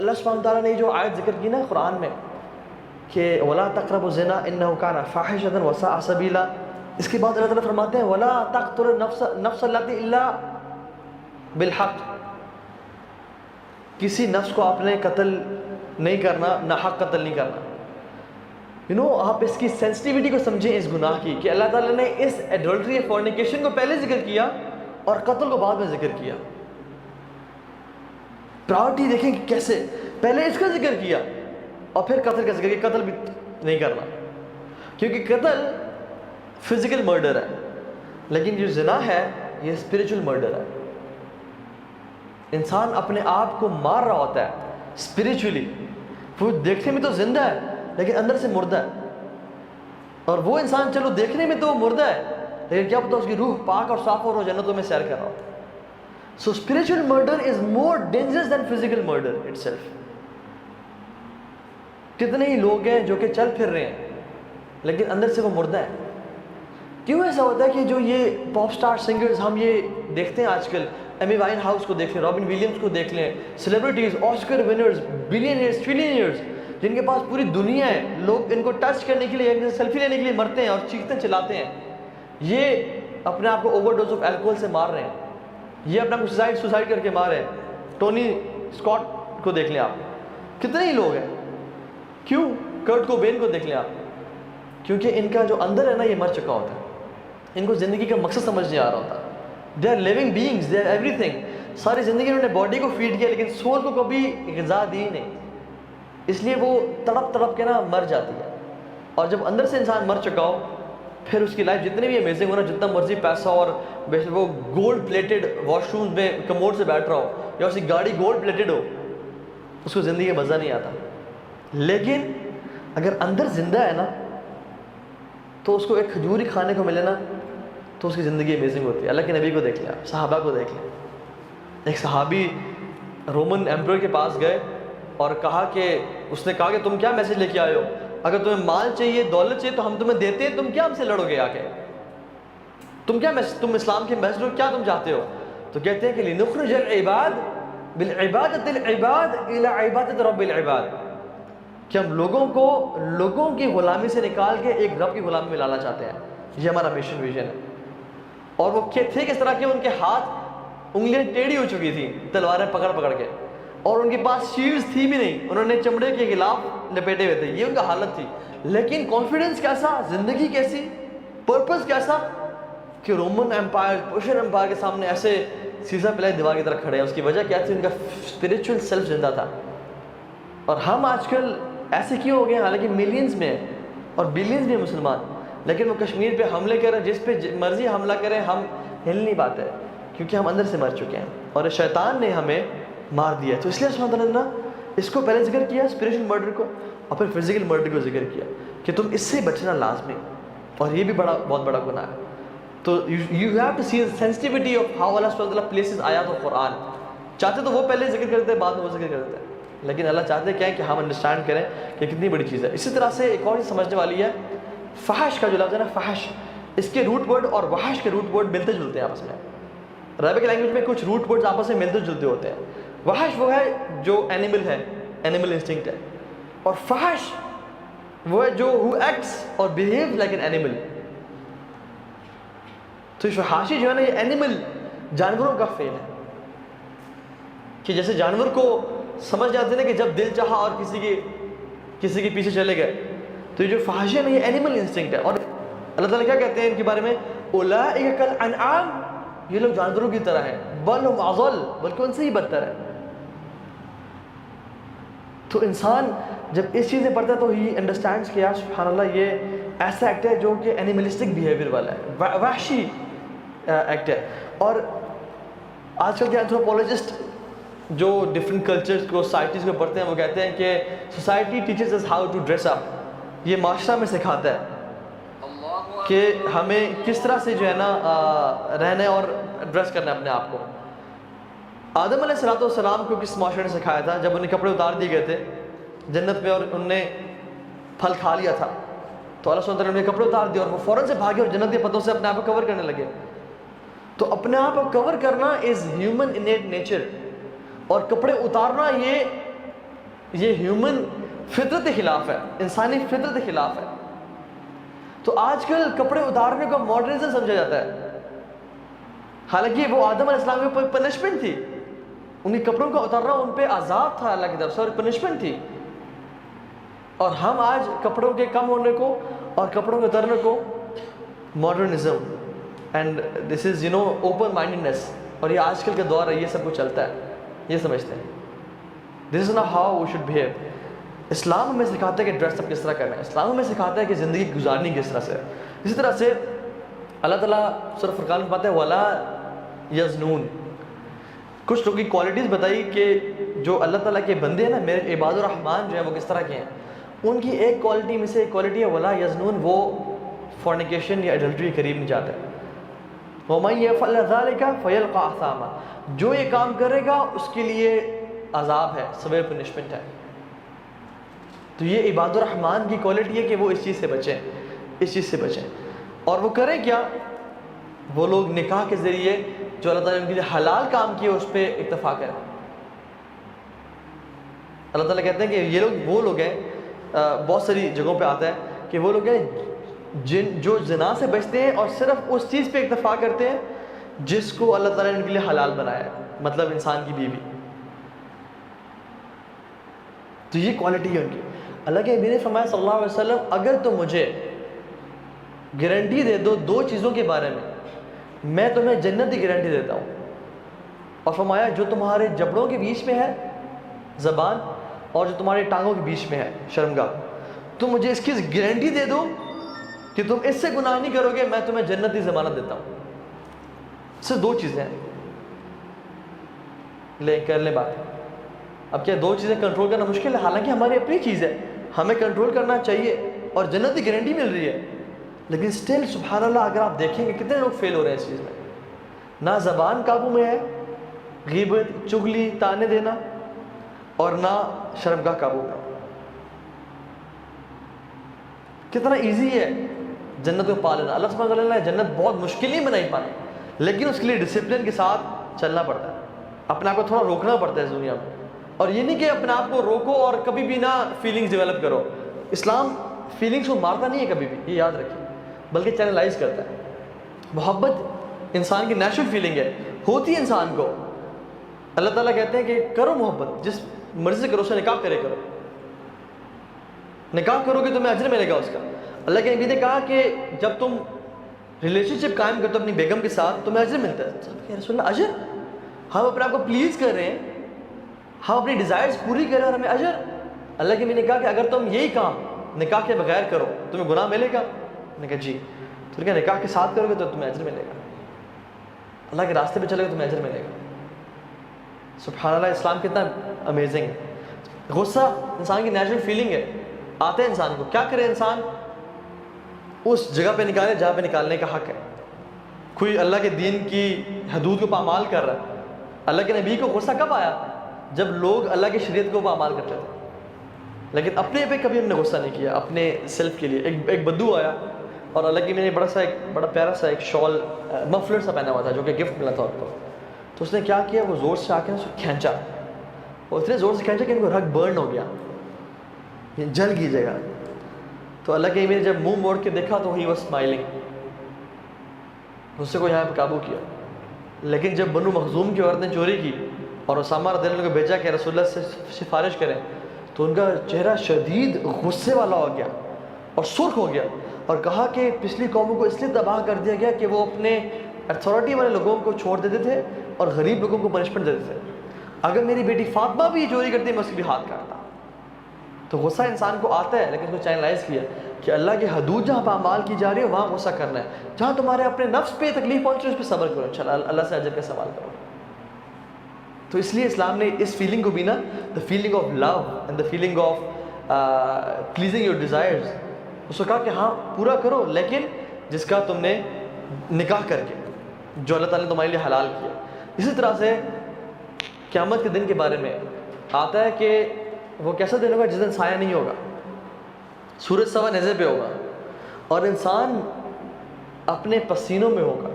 اللہ سبحانہ تعالیٰ نے جو آیت ذکر کی نا قرآن میں کہ وَلَا تَقْرَبُوا الزِّنَا إِنَّهُ كَانَ فَاحِشَةً وَسَاءَ سَبِيلًا، اس کے بعد اللہ تعالیٰ فرماتے ہیں وَلَا تَقْتُلُوا النَّفْسَ الَّتِي إِلَّا بِالْحَقِّ، کسی نفس کو آپ نے قتل نہیں کرنا، ناحق قتل نہیں کرنا۔ آپ اس کی سینسٹیوٹی کو سمجھیں اس گناہ کی کہ اللہ تعالیٰ نے اس ایڈلٹری فورنیکیشن کو پہلے ذکر کیا اور قتل کو بعد میں ذکر کیا۔ پراورٹی دیکھیں کہ کیسے پہلے اس کا ذکر کیا اور پھر قتل کا ذکر کیا، قتل بھی نہیں کرنا، کیونکہ قتل فزیکل مرڈر ہے، لیکن جو زنا ہے یہ اسپریچول مرڈر ہے۔ انسان اپنے آپ کو مار رہا ہوتا ہے اسپریچولی، وہ دیکھنے میں تو زندہ ہے لیکن اندر سے مردہ ہے، اور وہ انسان چلو دیکھنے میں تو مردہ ہے لیکن کیا پتہ اس کی روح پاک اور صاف اور وہ جنتوں میں سیر کر رہا ہو۔ So spiritual murder is more dangerous than physical murder itself۔ کتنے ہی لوگ ہیں جو کہ چل پھر رہے ہیں لیکن اندر سے وہ مردہ ہے۔ کیوں ایسا ہوتا ہے کہ جو یہ پاپ سٹار سنگرز ہم یہ دیکھتے ہیں آج کل، ایمی وائن ہاؤس کو دیکھ لیں، رابن ولیمز کو دیکھ لیں، سیلیبریٹیز، آسکر ونرز، بلینئرز، ٹریلینئرز، جن کے پاس پوری دنیا ہے، لوگ ان کو ٹچ کرنے کے لیے، سیلفی لینے کے لیے مرتے ہیں اور چیختے چلاتے ہیں، یہ اپنے آپ کو اوور ڈوز آف الکوہول سے مار رہے ہیں، یہ اپنا کچھ سوسائڈ کر کے مارے۔ ٹونی اسکاٹ کو دیکھ لیں آپ، کتنے ہی لوگ ہیں، کیوں؟ کرٹ کوبین کو دیکھ لیں آپ، کیونکہ ان کا جو اندر ہے نا یہ مر چکا ہوتا ہے، ان کو زندگی کا مقصد سمجھ نہیں آ رہا ہوتا۔ They are living beings, they are everything, ساری زندگی انہوں نے باڈی کو فیڈ کیا لیکن سول کو کبھی غذا دی نہیں، اس لیے وہ تڑپ تڑپ کے نا مر جاتی ہے۔ اور جب اندر سے انسان مر چکا ہو پھر اس کی لائف جتنے بھی امیزنگ ہو نا، جتنا مرضی پیسہ اور وہ گولڈ پلیٹڈ واش رومز میں کموڈ سے بیٹھ رہا ہو یا اس کی گاڑی گولڈ پلیٹڈ ہو، اس کو زندگی میں مزہ نہیں آتا۔ لیکن اگر اندر زندہ ہے نا تو اس کو ایک کھجور ہی کھانے کو ملے نا تو اس کی زندگی امیزنگ ہوتی ہے۔ اللہ کے نبی کو دیکھ لیں، صحابہ کو دیکھ لیں۔ ایک صحابی رومن ایمپرر کے پاس گئے اور کہا کہ اس نے کہا کہ تم کیا میسج لے کے آئے ہو؟ اگر تمہیں مال چاہیے، دولت چاہیے تو ہم تمہیں دیتے ہیں، تم کیا ہم سے لڑو گے آ کے؟ تم اسلام کے میسج کیا تم چاہتے ہو؟ تو کہتے ہیں کہ لنخرج العباد بالعبادت العباد الى عبادت رب العباد، کہ ہم لوگوں کی غلامی سے نکال کے ایک رب کی غلامی میں لانا چاہتے ہیں، یہ ہمارا مشن ویژن ہے۔ اور وہ تھے کس طرح کے؟ ان کے ہاتھ انگلیاں ٹیڑھی ہو چکی تھیں تلواریں پکڑ پکڑ کے، اور ان کے پاس شیلڈز تھی بھی نہیں، انہوں نے چمڑے کے غلاف لپیٹے ہوئے تھے، یہ ان کا حالت تھی۔ لیکن کانفیڈنس کیسا، زندگی کیسی، پرپس کیسا کہ رومن امپائر، پرشین امپائر کے سامنے ایسے سیزا پلائی دیوار کی طرح کھڑے ہیں۔ اس کی وجہ کیا تھی؟ ان کا اسپریچول سیلف زندہ تھا۔ اور ہم آج کل ایسے کیوں ہو گئے ہیں؟ حالانکہ ملینز میں ہیں اور بلینز میں مسلمان، لیکن وہ کشمیر پہ حملے کریں، جس پہ مرضی حملہ کریں، ہم ہل نہیں پاتے کیونکہ ہم اندر سے مر چکے ہیں اور شیطان نے ہمیں مار دیا ہے۔ تو اس لیے سبحانہ تعالیٰ نے اس کو پہلے ذکر کیا، اسپریچول مرڈر کو، اور پھر فزیکل مرڈر کو ذکر کیا کہ تم اس سے بچنا لازمی، اور یہ بھی بہت بڑا گناہ ہے۔ تو you have to see the sensitivity of how Allah سبحانہ تعالیٰ places آیات اور قرآن۔ چاہتے تو وہ پہلے ذکر کرتے ہیں، بعد میں وہ ذکر کرتے ہیں، لیکن اللہ چاہتے کیا ہے کہ ہم انڈرسٹینڈ کریں کہ کتنی بڑی چیز ہے۔ اسی طرح سے ایک اور چیز سمجھنے والی ہے، فحش کا جو لفظ ہے نا، فحش، اس کے روٹ ورڈ اور وحش کے روٹ ورڈ ملتے جلتے ہیں آپس میں۔ عربک لینگویج میں کچھ روٹ ورڈز آپس میں ملتے جلتے ہوتے ہیں۔ وحش وہ ہے جو اینیمل ہے، اینیمل انسٹنکٹ ہے، اور فحش وہ ہے جو who acts or behaves like an animal۔ تو فحاشی جو ہے نا، یہ اینیمل، جانوروں کا فعل ہے، کہ جیسے جانور کو سمجھ جاتے ہیں کہ جب دل چاہا اور کسی کے پیچھے چلے گئے، تو یہ جو فحاشی ہے نا، یہ اینیمل انسٹنکٹ ہے۔ اور اللہ تعالیٰ کیا کہتے ہیں ان کے بارے میں؟ اولئک کالانعام، یہ لوگ جانوروں کی طرح ہیں، بل ہم اضل، بلکہ ان سے ہی بدتر ہے۔ تو انسان جب اس چیز میں پڑھتا ہے تو ہی انڈرسٹینڈس کہ یار سبحان اللہ، یہ ایسا ایکٹ ہے جو کہ اینیملسٹک بیہیویئر والا ہے، وحشی ایکٹ ہے۔ اور آج کل کے اینتھروپولوجسٹ جو ڈفرینٹ کلچرز کو، سوسائٹیز کو پڑھتے ہیں، وہ کہتے ہیں کہ society teaches us how to dress up, یہ معاشرہ میں سکھاتا ہے کہ ہمیں کس طرح سے جو ہے نا رہنا ہے اور ڈریس کرنا ہے اپنے آپ کو۔ آدم علیہ السلام کو کس معاشرے نے سکھایا تھا؟ جب انہیں کپڑے اتار دیے گئے تھے جنت میں اور انہوں نے پھل کھا لیا تھا، تو اللہ سبحانہ وتعالیٰ نے کپڑے اتار دیے اور وہ فوراً سے بھاگے اور جنت کے پتوں سے اپنے آپ کو کور کرنے لگے۔ تو اپنے آپ کو کور کرنا از ہیومن انیٹ نیچر، اور کپڑے اتارنا یہ یہ ہیومن فطرت کے خلاف ہے، انسانی فطرت کے خلاف ہے. تو آج کل کپڑے اتارنے کو ماڈرنزم سمجھا جاتا ہے، حالانکہ وہ آدم علیہ السلام کے پنشمنٹ تھی. ان کے کپڑوں کا اتارنا ان پہ عذاب تھا اللہ کی طرف سے اور پنشمنٹ تھی. اور ہم آج کپڑوں کے کم ہونے کو اور کپڑوں کے اترنے کو modernism and this is open mindedness, اور یہ آج کل کا دور ہے، یہ سب کچھ چلتا ہے، یہ سمجھتے ہیں. This is not how we should behave. اسلام ہمیں سکھاتا ہے کہ ڈریس اپ کس طرح کرنا ہے، اسلام ہمیں سکھاتا ہے کہ زندگی گزارنی کس طرح سے. اسی طرح سے اللہ تعالیٰ سورہ فرقان میں بات ہے ولا یزنون. کچھ لوگوں کی کوالٹیز بتائی کہ جو اللہ تعالیٰ کے بندے ہیں نا، میرے عباد الرحمن جو ہیں وہ کس طرح کے ہیں. ان کی ایک کوالٹی میں سے ایک کوالٹی ہے ولا یزنون، وہ فورنیکیشن یا ایڈلٹری قریب نہیں جاتے. وَمَن يَفْعَلْ ذَلِكَ فَيَلْقَىٰ أَثَامًا، جو یہ کام کرے گا اس کے لیے عذاب ہے، سویر پنشمنٹ ہے. تو یہ عباد الرحمن کی کوالٹی ہے کہ وہ اس چیز سے بچیں، اس چیز سے بچیں. اور وہ کریں کیا؟ وہ لوگ نکاح کے ذریعے جو اللہ تعالیٰ نے ان کے لیے حلال کام کیے اس پہ اکتفا کریں. اللہ تعالیٰ کہتے ہیں کہ یہ لوگ وہ لوگ ہیں، بہت ساری جگہوں پہ آتا ہے کہ وہ لوگ ہیں جو زنا سے بچتے ہیں اور صرف اس چیز پہ اکتفا کرتے ہیں جس کو اللہ تعالیٰ نے ان کے لیے حلال بنایا ہے، مطلب انسان کی بیوی. تو یہ کوالٹی ہے ان کی. اللہ کے نبی نے فرمایا صلی اللہ علیہ وسلم اگر تم مجھے گارنٹی دے دو دو چیزوں کے بارے میں تمہیں جنت کی گارنٹی دیتا ہوں. اور فرمایا جو تمہارے جبڑوں کے بیچ میں ہے زبان اور جو تمہارے ٹانگوں کے بیچ میں ہے شرمگاہ، تم مجھے اس کی گارنٹی دے دو کہ تم اس سے گناہ نہیں کرو گے، میں تمہیں جنت کی ضمانت دیتا ہوں. صرف دو چیزیں ہیں، کر لیں بات. اب کیا دو چیزیں کنٹرول کرنا مشکل ہے؟ حالانکہ ہماری اپنی چیز ہے، ہمیں کنٹرول کرنا چاہیے اور جنت کی گارنٹی مل رہی ہے. لیکن سٹل سبحان اللہ اگر آپ دیکھیں گے کتنے لوگ فیل ہو رہے ہیں اس چیز میں. نہ زبان قابو میں ہے، غیبت، چغلی، تانے دینا، اور نہ شرمگاہ قابو میں. کتنا ایزی ہے جنت کو پا لینا. اللہ سبحانہ وتعالیٰ نے جنت بہت مشکل نہیں بنائی پانا، لیکن اس کے لیے ڈسپلن کے ساتھ چلنا پڑتا ہے، اپنے آپ کو تھوڑا روکنا پڑتا ہے اس دنیا میں. اور یہ نہیں کہ اپنے آپ کو روکو اور کبھی بھی نہ فیلنگز ڈیولپ کرو. اسلام فیلنگز کو مارتا نہیں ہے کبھی بھی، یہ یاد رکھیں، بلکہ چینلائز کرتا ہے. محبت انسان کی نیچرل فیلنگ ہے، ہوتی ہے انسان کو. اللہ تعالیٰ کہتے ہیں کہ کرو محبت، جس مرضی سے کرو، اس سے نکاح کرے کرو. نکاح کرو گے تمہیں اجر ملے گا اس کا. اللہ کے نبی نے کہا کہ جب تم ریلیشن شپ قائم کرتے ہو اپنی بیگم کے ساتھ تمہیں اجر ملتا ہے. کہ رسول اللہ اجر؟ ہم اپنے آپ کو پلیز کر رہے ہیں، ہم اپنی ڈیزائرز پوری کر رہے ہیں اور ہمیں اجر. اللہ کے نبی نے کہا کہ اگر تم یہی کام نکاح کے بغیر کرو تمہیں گناہ ملے گا؟ میں نے کہا جی. تو کہا نکاح کے ساتھ کرو گے تو تمہیں اجر ملے گا، اللہ کے راستے پہ چلے گا تمہیں اجر ملے گا. سبحان اللہ، اسلام کتنا امیزنگ ہے. غصہ انسان کی نیچرل فیلنگ ہے، آتا ہے انسان کو. کیا کرے انسان؟ اس جگہ پہ نکالے جہاں پہ نکالنے کا حق ہے. کوئی اللہ کے دین کی حدود کو پامال کر رہا ہے. اللہ کے نبی کو غصہ کب آیا؟ جب لوگ اللہ کی شریعت کو پامال کرتے تھے. لیکن اپنے پہ کبھی ہم نے غصہ نہیں کیا، اپنے سیلف کے لیے. ایک بدو آیا اور اللہ کی میں نے بڑا پیارا سا ایک شال مفلر سا پہنا ہوا تھا جو کہ گفٹ ملا تھا ان کو. تو اس نے کیا کیا، وہ زور سے آ کے اس کو کھینچا، اور اتنے زور سے کھینچا کہ ان کو رگ برن ہو گیا، جل گئی جگہ. تو اللہ کے نے جب منہ موڑ کے دیکھا تو ہی واز اسمائلنگ، غصے کو یہاں پہ قابو کیا. لیکن جب بنو مخزوم کی عورت نے چوری کی اور اسامہ رضی اللہ عنہ کو بھیجا کہ رسول اللہ سے سفارش کریں، تو ان کا چہرہ شدید غصے والا ہو گیا اور سرخ ہو گیا، اور کہا کہ پچھلی قوموں کو اس لیے تباہ کر دیا گیا کہ وہ اپنے اتھارٹی والے لوگوں کو چھوڑ دیتے تھے اور غریب لوگوں کو پنشمنٹ دیتے تھے. اگر میری بیٹی فاطمہ بھی چوری کرتی میں اس کی بھی ہاتھ کاٹتا. تو غصہ انسان کو آتا ہے، لیکن اس کو چینلائز کیا کہ اللہ کی حدود جہاں پہ اعمال کی جا رہی ہے وہاں غصہ کرنا ہے. جہاں تمہارے اپنے نفس پہ تکلیف پہنچ رہی ہے اس پہ صبر کرو، انشاءاللہ اللہ سے اجر کا سوال کرو. تو اس لیے اسلام نے اس فیلنگ کو بھی نا، the feeling of love and the feeling of pleasing your desires, اس کو کہا کہ ہاں پورا کرو، لیکن جس کا تم نے نکاح کر کے، جو اللہ تعالیٰ نے تمہارے لیے حلال کیا. اسی طرح سے قیامت کے دن کے بارے میں آتا ہے کہ وہ کیسا دن ہوگا جس دن سایہ نہیں ہوگا، سورج سوا نیزے پہ ہوگا اور انسان اپنے پسینوں میں ہوگا.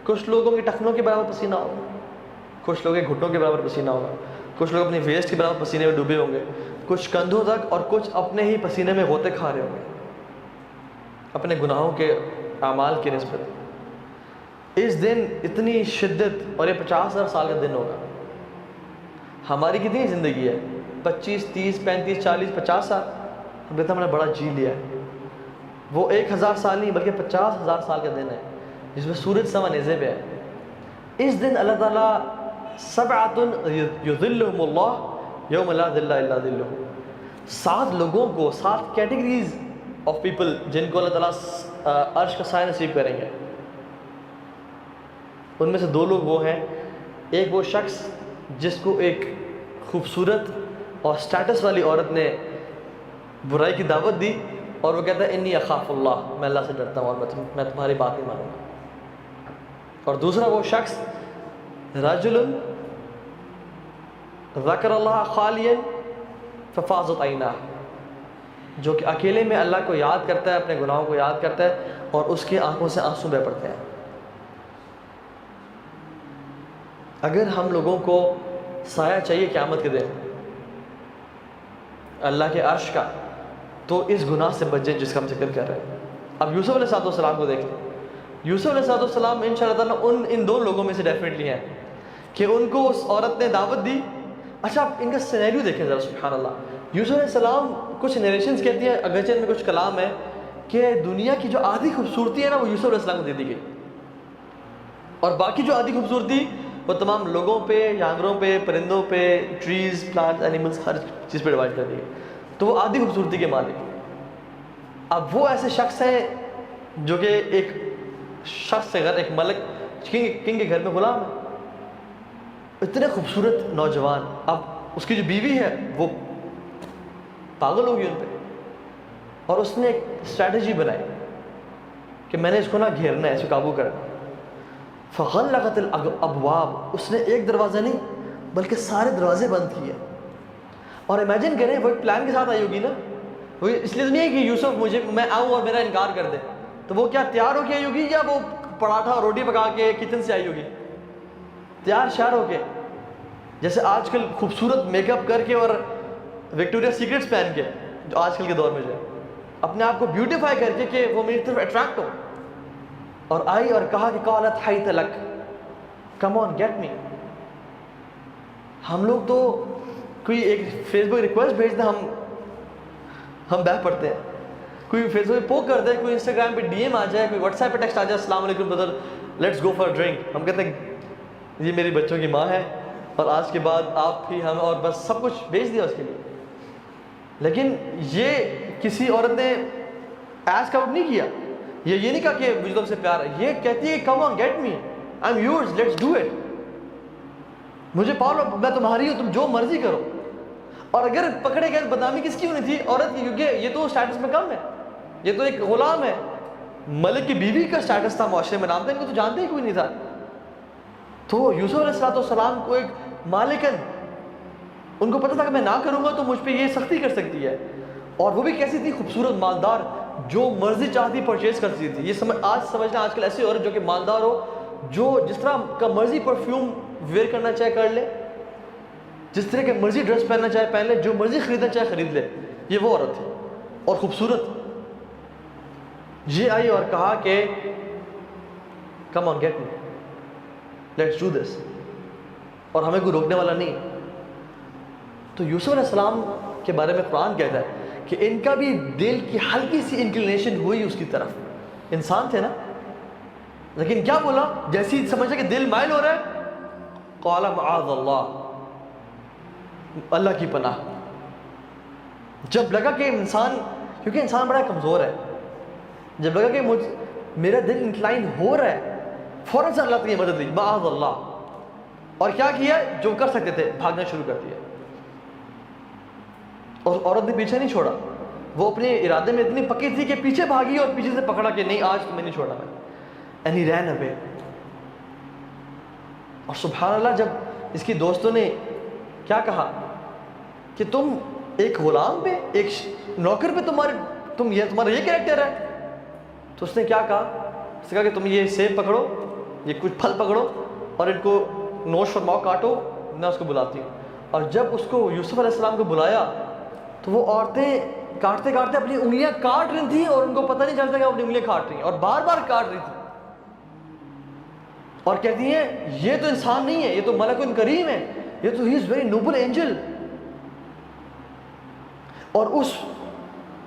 کچھ لوگوں کے ٹخنوں کے برابر پسینہ ہوگا، کچھ لوگوں کے گھٹنوں کے برابر پسینہ ہوگا، کچھ لوگ اپنی ویسٹ کے برابر پسینے میں ڈوبے ہوں گے، کچھ کندھوں تک اور کچھ اپنے ہی پسینے میں غوطے کھا رہے ہوں گے اپنے گناہوں کے اعمال کی نسبت۔ اس دن اتنی شدت، اور یہ 50,000 سال کا دن ہوگا۔ ہماری کتنی زندگی ہے؟ 25 30 35 40 50 سال۔ ہم کہتے ہیں ہم نے بڑا جی لیا ہے۔ وہ 1000 سال نہیں بلکہ 50,000 سال کا دن ہے جس میں سورج سوا نیزے پہ ہے۔ اس دن اللہ تعالیٰ سبعۃ یظلہم اللہ یوم لا ظل الا ظلہ، 7 لوگوں کو، 7 کیٹیگریز آف پیپل جن کو اللہ تعالیٰ عرش کا سایہ نصیب کریں گے۔ ان میں سے 2 لوگ وہ ہیں، ایک وہ شخص جس کو ایک خوبصورت اور سٹیٹس والی عورت نے برائی کی دعوت دی اور وہ کہتا ہے انی اخاف اللہ، میں اللہ سے ڈرتا ہوں اور میں تمہاری بات نہیں مانوں گا۔ اور دوسرا وہ شخص رجل ذکر اللہ خالیا ففاضت عیناہ، جو کہ اکیلے میں اللہ کو یاد کرتا ہے، اپنے گناہوں کو یاد کرتا ہے اور اس کی آنکھوں سے آنسو بہہ پڑتے ہیں۔ اگر ہم لوگوں کو سایہ چاہیے قیامت کے دن اللہ کے عرش کا، تو اس گناہ سے بچیں جس کا ہم ذکر کر رہے ہیں۔ اب یوسف علیہ السلام کو دیکھیں۔ یوسف علیہ السلام ان شاء اللہ تعالیٰ ان 2 لوگوں میں سے ڈیفینیٹلی ہیں کہ ان کو اس عورت نے دعوت دی۔ اچھا آپ ان کا سینیریو دیکھیں ذرا، سبحان اللہ۔ یوسف علیہ السلام، کچھ نیریشنز کہتی ہیں، اگرچہ ان میں کچھ کلام ہے، کہ دنیا کی جو آدھی خوبصورتی ہے نا وہ یوسف علیہ السلام کو دے دی گئی، اور باقی جو آدھی خوبصورتی وہ تمام لوگوں پہ، جانوروں پہ، پرندوں پہ، ٹریز، پلانٹس، اینیملز، ہر چیز پہ ڈیوائڈ کر دی گئی، تو وہ آدھی خوبصورتی کے مالک۔ اب وہ ایسے شخص ہیں جو کہ ایک شخص سے گھر، ایک ملک کنگ کے گھر میں غلام ہے، اتنے خوبصورت نوجوان۔ اب اس کی جو بیوی ہے وہ پاگل ہوگی ان پہ، اور اس نے ایک اسٹریٹجی بنائی کہ میں نے اس کو نہ گھیرنا ہے، اس کو قابو کرنا۔ فغلقت الابواب، اس نے ایک دروازہ نہیں بلکہ سارے دروازے بند کیے۔ اور امیجن کریں وہ ایک پلان کے ساتھ آئی ہوگی نا، وہ اس لیے تو نہیں ہے کہ یوسف میں آؤں اور میرا انکار کر دے، تو وہ کیا تیار ہو کے آئی ہوگی یا وہ پراٹھا اور روٹی پکا کے کچن سے آئی ہوگی؟ تیار شیار ہو کے، جیسے آج کل خوبصورت میک اپ کر کے اور وکٹوریا سیکرٹس پہن کے، جو آج کل کے دور میں جو ہے اپنے آپ کو بیوٹیفائی کر کے کہ وہ میری طرف اٹریکٹ ہو، اور آئی اور کہا کہ قالت حیت لک کم آن گیٹ می۔ ہم لوگ تو کوئی ایک فیس بک ریکویسٹ بھیجتے ہیں ہم بہ پڑتے ہیں، کوئی فیس بک پہ پوک کرتے ہیں، کوئی انسٹاگرام پہ ڈی ایم آ جائے، کوئی واٹس ایپ پہ ٹیکسٹ آ جائے السلام علیکم برادر لیٹس گو فار ڈرنک، ہم کہتے ہیں یہ میری بچوں کی ماں ہے اور آج کے بعد آپ ہی ہم، اور بس سب کچھ بھیج دیا اس کے لیے۔ لیکن یہ کسی عورت نے ایز کا نہیں کیا، یہ نہیں کہا کہ مجھے تم سے پیار ہے، یہ کہتی ہے come on get me, I am yours, let's do it, مجھے پالو، میں تمہاری ہوں، تم جو مرضی کرو۔ اور اگر پکڑے گئے بدنامی کس کی ہونی تھی؟ عورت کی، کیونکہ یہ تو اسٹیٹس میں کم ہے، یہ تو ایک غلام ہے، ملک کی بیوی کا اسٹیٹس تھا معاشرے میں، نام تھا، ان کو تو جانتے ہی کوئی نہیں تھا۔ تو یوسف علیہ السلام کو ایک مالکن، ان کو پتہ تھا کہ میں نہ کروں گا تو مجھ پہ یہ سختی کر سکتی ہے، اور وہ بھی کیسی تھی؟ خوبصورت، مالدار، جو مرضی چاہتی پرچیز کر سکتی تھی۔ یہ آج سمجھنا آج کل ایسی عورت جو کہ مالدار ہو، جو جس طرح کا مرضی پرفیوم ویئر کرنا چاہے کر لے، جس طرح کے مرضی ڈریس پہننا چاہے پہن لے، جو مرضی خریدنا چاہے خرید لے، یہ وہ عورت تھی اور خوبصورت۔ یہ آئی اور کہا کہ come on get me, let's do this, اور ہمیں کوئی روکنے والا نہیں۔ تو یوسف علیہ السلام کے بارے میں قرآن کہتا ہے کہ ان کا بھی دل کی ہلکی سی انکلینیشن ہوئی اس کی طرف، انسان تھے نا، لیکن کیا بولا؟ جیسی سمجھا کہ دل مائل ہو رہا ہے، قال معاذ اللہ، اللہ کی پناہ۔ جب لگا کہ انسان، کیونکہ انسان بڑا کمزور ہے، جب لگا کہ میرا دل انکلائن ہو رہا ہے، فوراً سے اللہ کی مدد لی، معاذ اللہ، اور کیا کیا؟ جو کر سکتے تھے بھاگنا شروع کر دیا۔ اور عورت نے پیچھے نہیں چھوڑا، وہ اپنے ارادے میں اتنی پکی تھی کہ پیچھے بھاگی اور پیچھے سے پکڑا کہ نہیں آج تمہیں نہیں چھوڑا میں، اینی رین اوے۔ اور سبحان اللہ، جب اس کی دوستوں نے کیا کہا کہ تم ایک غلام پہ، ایک نوکر پہ تمہارا یہ کریکٹر ہے، تو اس نے کیا کہا؟ اس نے کہا کہ تم یہ سیب پکڑو، یہ کچھ پھل پکڑو اور ان کو نوش فرماؤ، کاٹو، میں اس کو بلاتی ہوں۔ اور جب اس کو یوسف علیہ السلام کو بلایا تو وہ عورتیں کاٹتے کاٹتے اپنی انگلیاں کاٹ رہی تھیں اور ان کو پتہ نہیں چلتا کہ وہ اپنی انگلیاں کاٹ رہی ہیں، اور بار بار کاٹ رہی تھیں، اور کہتی ہیں یہ تو انسان نہیں ہے، یہ تو ملک کریم ہے، یہ تو ہی از ویری نوبل اینجل. اور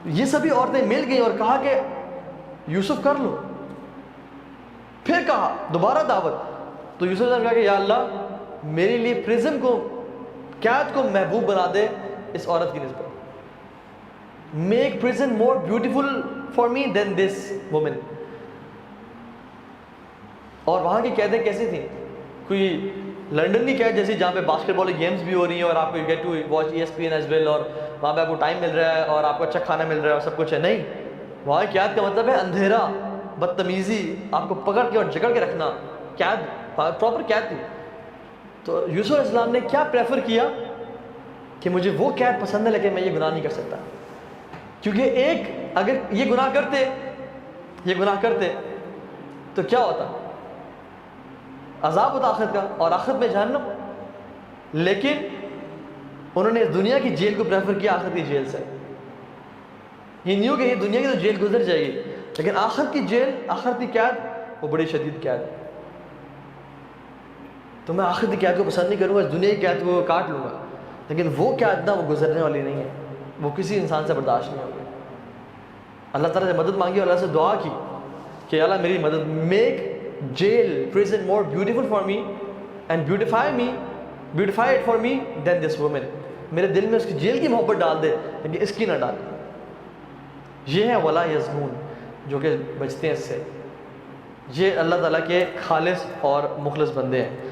یہ سبھی عورتیں مل گئی اور کہا کہ یوسف کر لو. پھر کہا دوبارہ دعوت، تو یوسف نے کہا کہ یا اللہ میرے لیے پرزن کو، قید کو محبوب بنا دے اس عورت کی نسبت. Make person more beautiful for me than this woman. اور وہاں کی قیدیں کیسی تھیں؟ کوئی لنڈن کی قید جیسی جہاں پہ باسکٹ بال گیمز بھی ہو رہی ہیں اور آپ کو get to watch ESPN as well, اور وہاں پہ آپ کو ٹائم مل رہا ہے اور آپ کو اچھا کھانا مل رہا ہے اور سب کچھ ہے. نہیں، وہاں قید کا مطلب ہے اندھیرا، بدتمیزی، آپ کو پکڑ کے اور جکڑ کے رکھنا. قید پراپر قید تھی. تو یوسف علیہ السلام نے کیا پریفر کیا کہ مجھے وہ قید پسند ہے لیکن میں یہ گناہ نہیں کر سکتا. کیونکہ ایک اگر یہ گناہ کرتے تو کیا ہوتا؟ عذاب ہوتا آخرت کا، اور آخرت میں جہنم. لیکن انہوں نے دنیا کی جیل کو پریفر کیا آخرت کی جیل سے. یہ نیو کہ یہ دنیا کی تو جیل گزر جائے گی، لیکن آخرت کی جیل، آخرت کی قید وہ بڑی شدید قید ہے. تو میں آخرت کی قید کو پسند نہیں کروں گا، اس دنیا کی قید کو کاٹ لوں گا، لیکن وہ قید نہ، وہ گزرنے والی نہیں ہے، وہ کسی انسان سے برداشت نہیں ہوگی. اللہ تعالیٰ سے مدد مانگی اور اللہ سے دعا کی کہ اللہ میری مدد. Make jail prison more beautiful for me and beautify it for me than this woman. میرے دل میں اس کی جیل کی محبت ڈال دے لیکن اس کی نہ ڈال. یہ ہے ولا یزنون، جو کہ بچتے ہیں اس سے. یہ اللہ تعالیٰ کے خالص اور مخلص بندے ہیں.